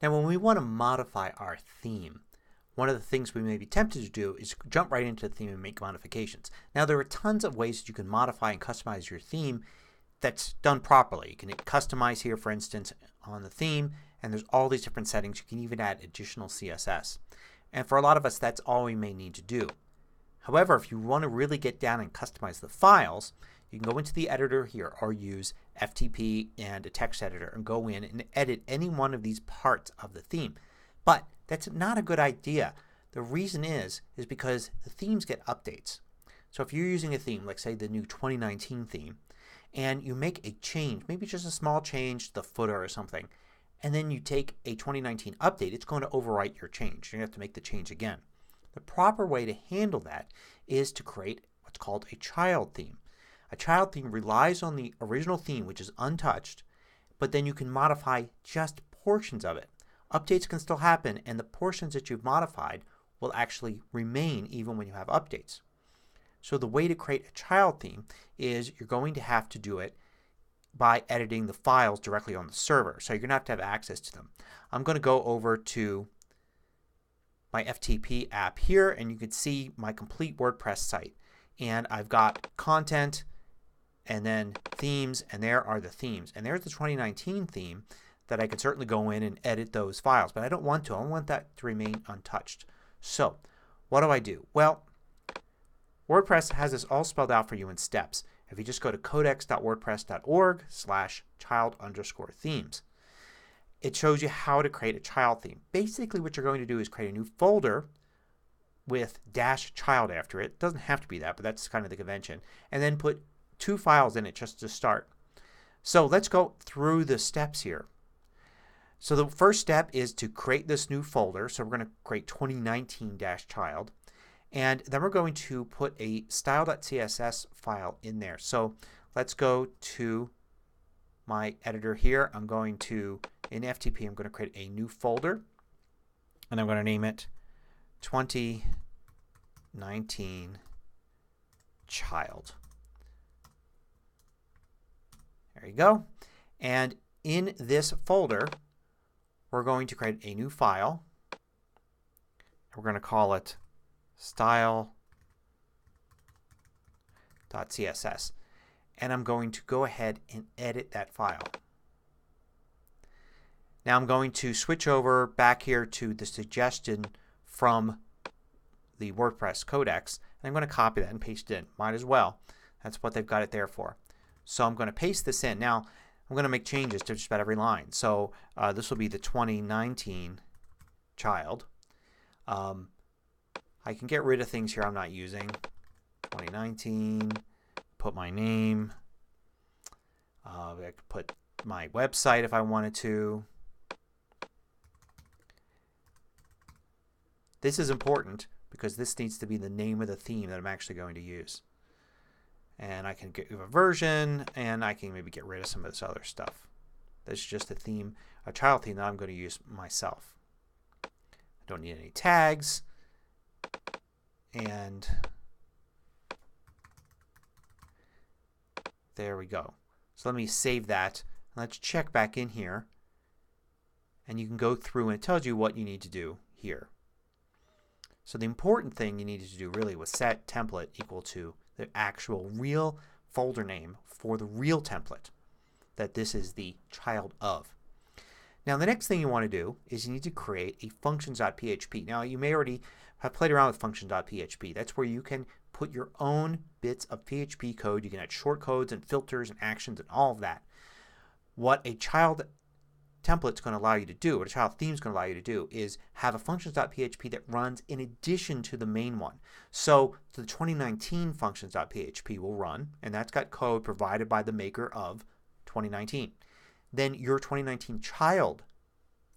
Now when we want to modify our theme, one of the things we may be tempted to do is jump right into the theme and make modifications. Now there are tons of ways that you can modify and customize your theme that's done properly. You can hit customize here, for instance, on the theme, and there's all these different settings. You can even add additional CSS. And for a lot of us that's all we may need to do. However, if you want to really get down and customize the files, you can go into the editor here or use FTP and a text editor and go in and edit any one of these parts of the theme. But that's not a good idea. The reason is because the themes get updates. So if you're using a theme, like say the new 2019 theme, and you make a change, maybe just a small change to the footer or something, and then you take a 2019 update, it's going to overwrite your change. You're going to have to make the change again. The proper way to handle that is to create what's called a child theme. A child theme relies on the original theme, which is untouched, but then you can modify just portions of it. Updates can still happen and the portions that you've modified will actually remain even when you have updates. So the way to create a child theme is you're going to have to do it by editing the files directly on the server. So you're going to have access to them. I'm going to go over to my FTP app here and you can see my complete WordPress site. And I've got content and then themes, and there are the themes. And there's the 2019 theme that I could certainly go in and edit those files. But I don't want to. I want that to remain untouched. So what do? Well, WordPress has this all spelled out for you in steps. If you just go to codex.wordpress.org/child_themes. It shows you how to create a child theme. Basically what you're going to do is create a new folder with -child after it. It doesn't have to be that, but that's kind of the convention. And then put 2 files in it just to start. So let's go through the steps here. So the first step is to create this new folder. So we're going to create 2019-child. And then we're going to put a style.css file in there. So let's go to my editor here. I'm going to, in FTP, I'm going to create a new folder. And I'm going to name it 2019 child. There you go. And in this folder we're going to create a new file. We're going to call it style.css. And I'm going to go ahead and edit that file. Now I'm going to switch over back here to the suggestion from the WordPress codex. And I'm going to copy that and paste it in. Might as well. That's what they've got it there for. So I'm going to paste this in. Now I'm going to make changes to just about every line. So this will be the 2019 child. I can get rid of things here I'm not using. 2019. Put my name. I could put my website if I wanted to. This is important because this needs to be the name of the theme that I'm actually going to use. And I can give a version and I can maybe get rid of some of this other stuff. This is just a theme, a child theme that I'm going to use myself. I don't need any tags. And there we go. So let me save that. Let's check back in here. And you can go through and it tells you what you need to do here. So the important thing you needed to do really was set template equal to the actual real folder name for the real template that this is the child of. Now the next thing you want to do is you need to create a functions.php. Now you may already have played around with functions.php. That's where you can put your own bits of PHP code. You can add shortcodes and filters and actions and all of that. What a child template is going to allow you to do, what a child theme is going to allow you to do, is have a functions.php that runs in addition to the main one. So the 2019 functions.php will run, and that's got code provided by the maker of 2019. Then your 2019 child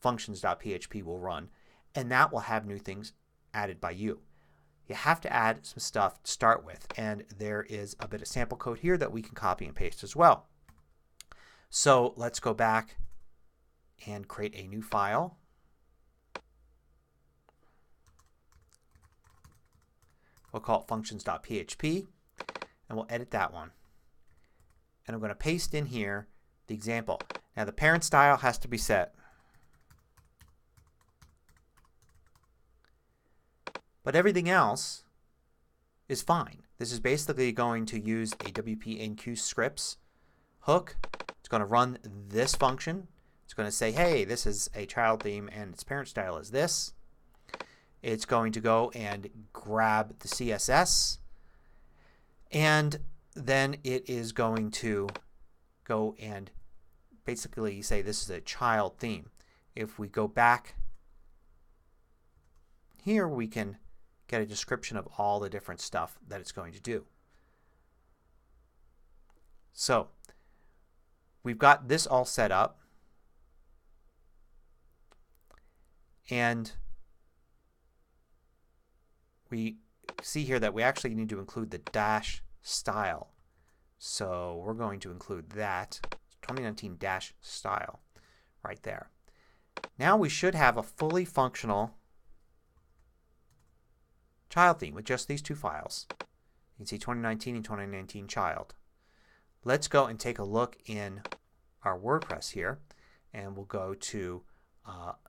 functions.php will run, and that will have new things added by you. You have to add some stuff to start with, and there is a bit of sample code here that we can copy and paste as well. So let's go back and create a new file. We'll call it functions.php and we'll edit that one. And I'm going to paste in here the example. Now the parent style has to be set. but everything else is fine. This is basically going to use a WP-enqueue scripts hook. It's going to run this function. It's going to say, hey, this is a child theme and its parent style is this. It's going to go and grab the CSS, and then it is going to go and basically say this is a child theme. If we go back here, we can get a description of all the different stuff that it's going to do. So we've got this all set up, and we see here that we actually need to include the dash style. So we're going to include that 2019 dash style right there. Now we should have a fully functional child theme with just these two files. You can see 2019 and 2019 child. Let's go and take a look in our WordPress here, and we'll go to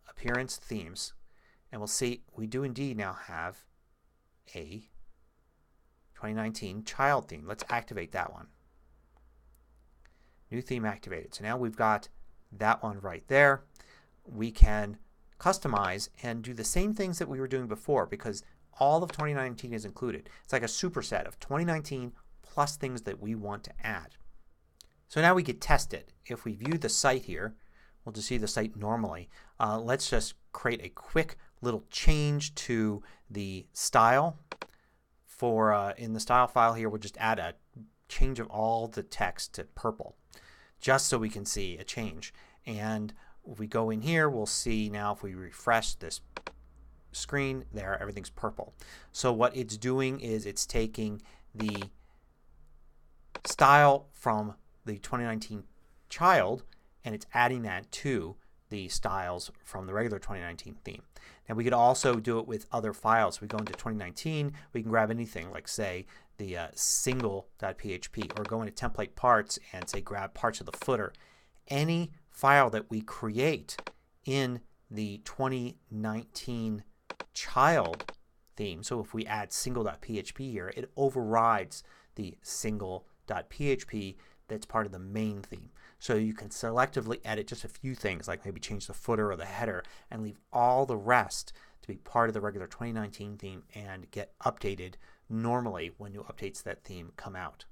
Appearance Themes, and we'll see we do indeed now have a 2019 child theme. Let's activate that one. New theme activated. So now we've got that one right there. We can customize and do the same things that we were doing before because all of 2019 is included. It's like a superset of 2019 plus things that we want to add. So now we could test it. If we view the site here, we'll just see the site normally. Let's just create a quick little change to the style. For in the style file here, we'll just add a change of all the text to purple just so we can see a change. And if we go in here, we'll see now if we refresh this screen there, everything's purple. So what it's doing is it's taking the style from the 2019 child and it's adding that to the styles from the regular 2019 theme. Now we could also do it with other files. We go into 2019, we can grab anything like say the single.php or go into template parts and say grab parts of the footer. Any file that we create in the 2019 child theme. So if we add single.php here, it overrides the single.php that's part of the main theme. So you can selectively edit just a few things like maybe change the footer or the header and leave all the rest to be part of the regular 2019 theme and get updated normally when new updates to that theme come out.